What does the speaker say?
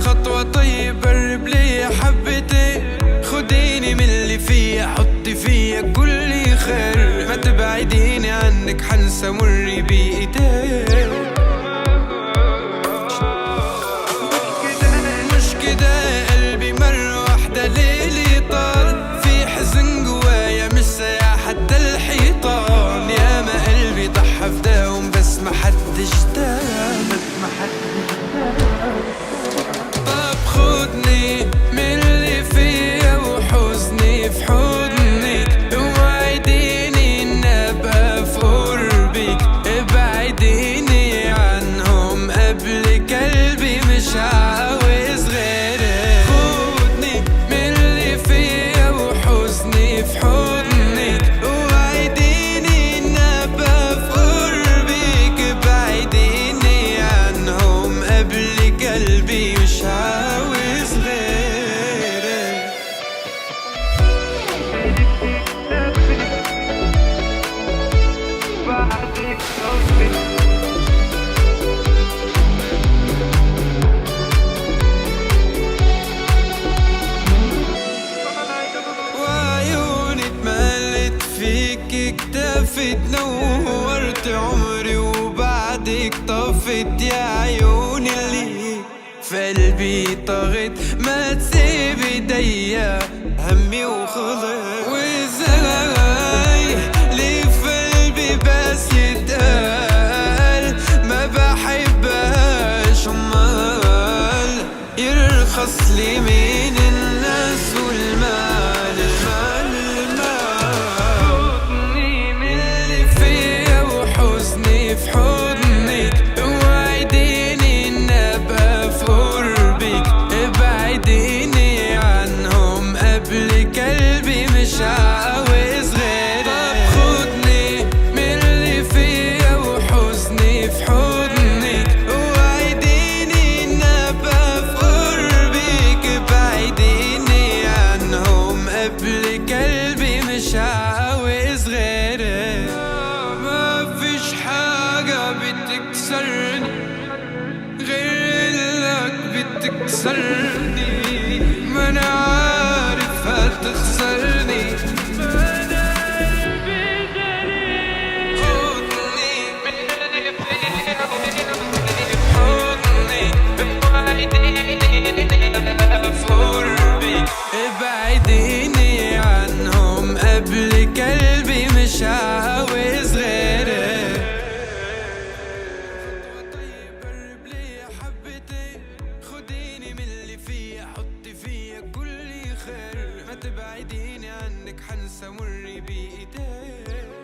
خطوة طيب قرب لي حبتين، خديني من اللي فيا حطي فيا كل خير، ما تبعديني عنك حنسى مري بإيديك. مش كده قلبي مرة واحدة ليلي طال، في حزن جوايا مش سايع حتى الحيطان، يا ما قلبي ضحى فداهم بس ما حدش دام. طب خدني من اللي فيا وحزني في حضنك، وعديني ان ابقى في قربك، ابعديني عنهم قبلك قلبي مش عاوز غيرك. خدني من اللي فيا وحزني في حضنك، وعديني ان ابقى في قربك، ابعديني عنهم قبلك قلبي مش عاوز غيرك. وعيوني اتملت فيك اكتفت، نورت عمري وبعدك طفت، يا عيوني اللي في قلبي طغت، ما تسيب ايديا همي وخلص. وازاي ليه في قلبي بس يتقال ما بحبهاش، امال يرخص لي من الناس والمال خدني من اللي فيا وحزني في حضنك، وعديني ان ابقى في قربك، ابعديني عنهم قبلك قلبي مش عاوز غيرك. طب خدني من اللي فيا وحزني في حضنك، وعديني ان ابقى في قربك، ابعديني عنهم قبلك قلبي مش عاوز غيرك. ما فيش حاجة بتكسرني غير انك بتكسرني، ما انا عارف هتخسرني، ما انا قلبي غريب. خدني من اللي فيا وحضني، وعديني في قربك، ابعديني عنهم قبلك قلبي مش عاوز غيرك. خطوة طيب قرب لي حبتين، خديني من اللي فيا حطي فيا كل خير، ما تبعديني عنك حنسى مري بإيديك.